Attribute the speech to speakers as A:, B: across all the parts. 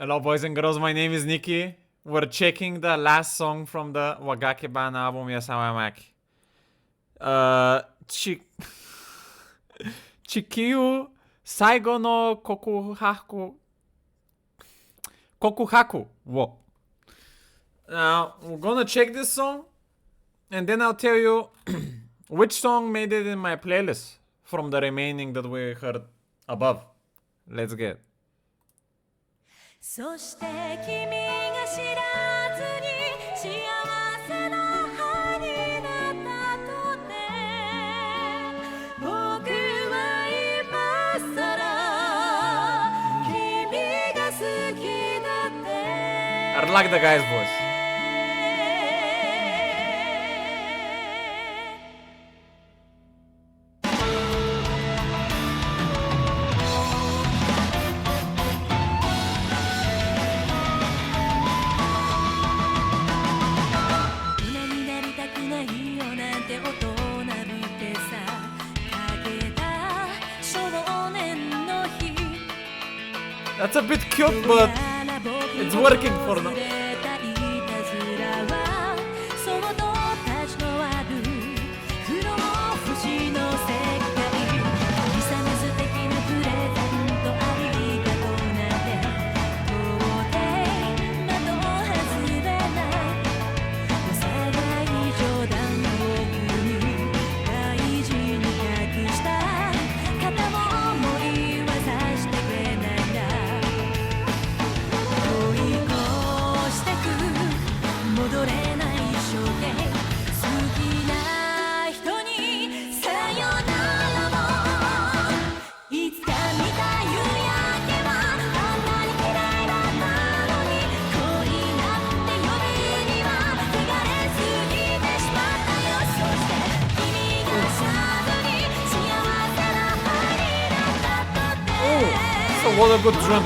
A: Hello, boys and girls. My name is Nicky. We're checking the last song from the Wagakki band album Wagakki. Chikyuu Saigo no Kokuhaku. Whoa. Now, we're gonna check this song, and then I'll tell you which song made it in my playlist from the remaining that we heard above. Let's get.
B: そして君が知らずに幸せな歯になったとて僕は今さら君が好きだって
A: I like the guy's voice. That's a bit cute, but it's working for now. So what a good drum.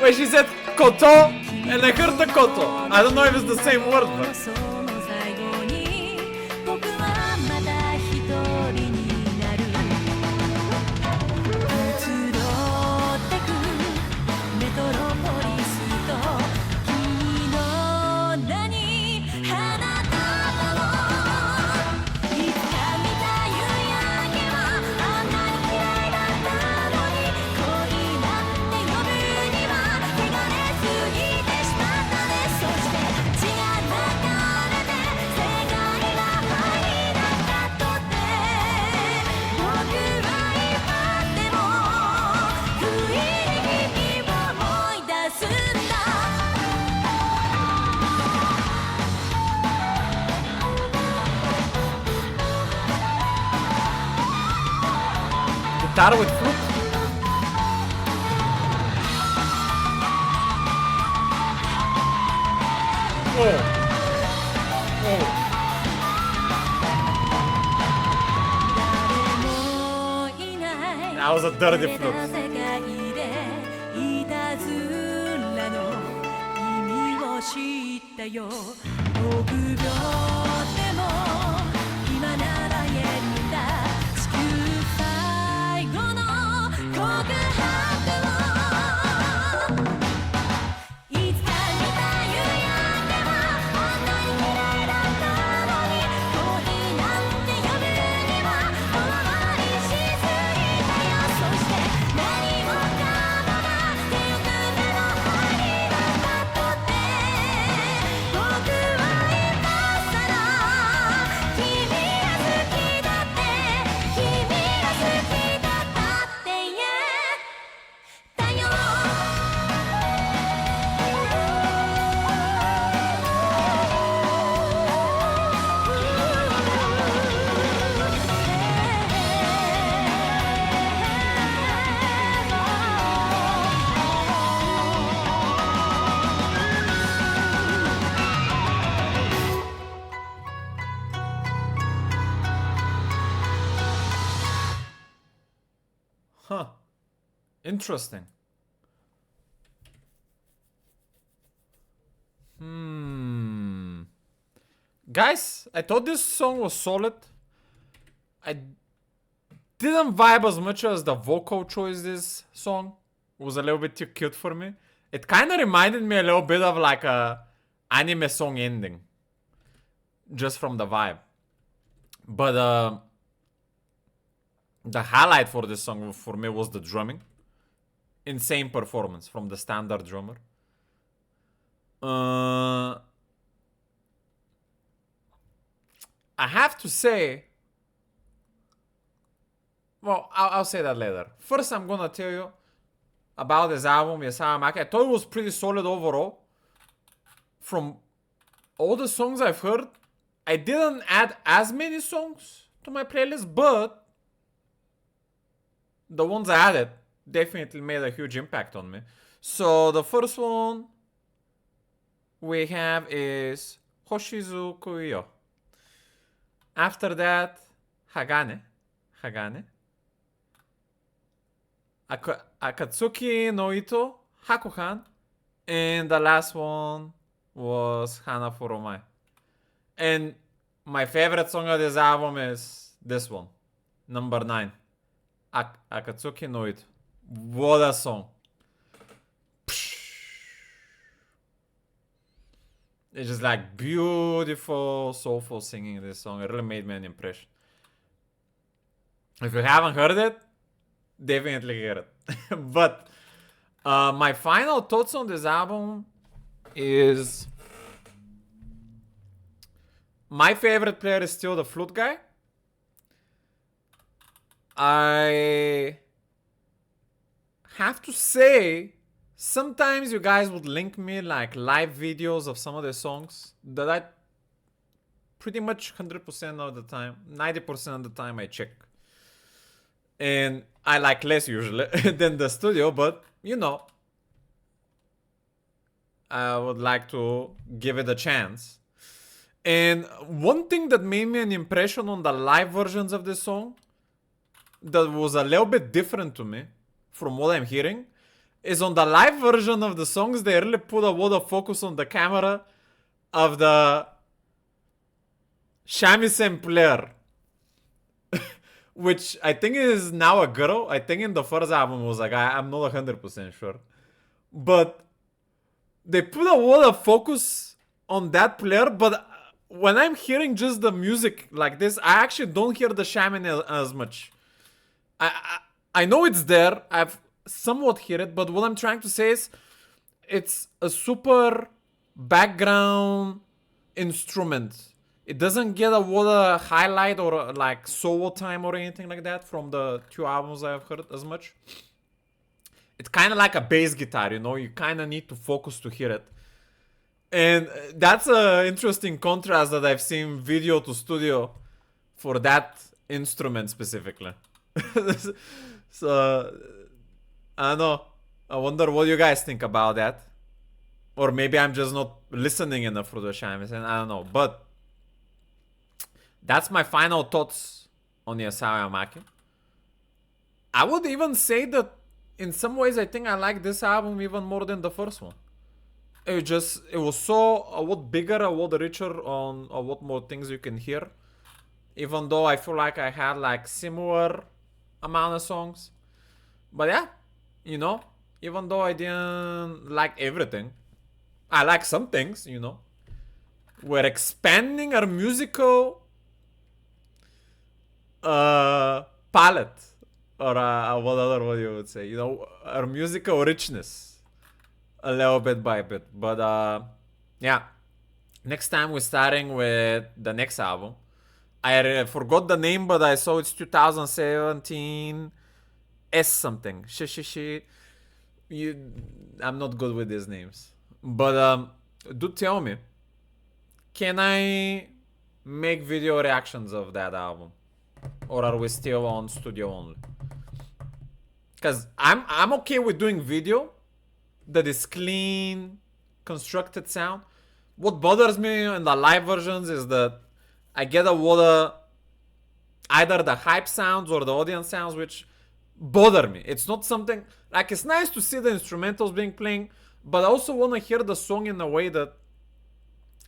A: Wait, she said koto, and I heard the koto. I don't know if it's the same word, but... Guitar with flute. Oh. Oh. That was a dirty flute. Huh. Interesting. Guys, I thought this song was solid. I didn't vibe as much as the vocal choice this song. It was a little bit too cute for me. It kind of reminded me a little bit of like a anime song ending. Just from the vibe. But the highlight for this song for me was the drumming. Insane performance from the standard drummer. I have to say, well, I'll say that later. First, I'm gonna tell you about this album, Yasawamaki. I thought it was pretty solid overall. From all the songs I've heard, I didn't add as many songs to my playlist, but the ones I added definitely made a huge impact on me. So the first one we have is Hoshizuku-yo. After that, Hagane. Akatsuki no Ito, Hakuhan. And the last one was Hana Furomai. And my favorite song of this album is this one. Number 9. Akatsuki no Ito. What a song. It's just like beautiful, soulful singing in this song. It really made me an impression. If you haven't heard it, definitely hear it. But my final thoughts on this album is my favorite player is still the flute guy. I have to say, sometimes you guys would link me like live videos of some of the songs that I pretty much 100% of the time, 90% of the time I check. And I like less usually than the studio, but you know, I would like to give it a chance. And one thing that made me an impression on the live versions of this song that was a little bit different to me from what I'm hearing is on the live version of the songs, they really put a lot of focus on the camera of the shamisen player. Which I think is now a girl. I think in the first album it was a guy. I'm not 100% sure. But they put a lot of focus on that player. But when I'm hearing just the music like this, I actually don't hear the shaman as much. I know it's there. I've somewhat heard it. But what I'm trying to say is it's a super background instrument. It doesn't get a lot of highlight or like solo time or anything like that from the 2 albums I've heard as much. It's kind of like a bass guitar, you know? You kind of need to focus to hear it. And that's an interesting contrast that I've seen video to studio for that instrument specifically. So, I don't know. I wonder what you guys think about that. Or maybe I'm just not listening enough for the shamisen. I don't know. But that's my final thoughts on Yasawamaki. I would even say that in some ways I think I like this album even more than the first one. It was so a lot bigger, a lot richer on a lot more things you can hear. Even though I feel like I had like similar amount of songs. But yeah, you know, even though I didn't like everything, I like some things, you know. We're expanding our musical palette, or what you would say, you know, our musical richness a little bit by bit. But yeah, next time we're starting with the next album. I forgot the name, but I saw it's 2017 S something. I'm not good with these names, but do tell me, can I make video reactions of that album? Or are we still on studio only? Because I'm okay with doing video that is clean, constructed sound. What bothers me in the live versions is that I get a lot of either the hype sounds or the audience sounds, which bother me. It's not something like it's nice to see the instrumentals being playing, but I also want to hear the song in a way that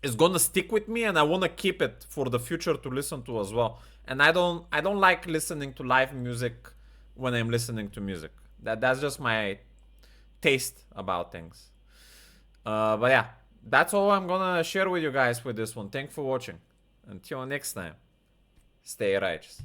A: is gonna stick with me, and I want to keep it for the future to listen to as well. And I don't like listening to live music when I'm listening to music. That's just my taste about things. But yeah, that's all I'm gonna share with you guys with this one. Thanks for watching. Until next time, stay righteous.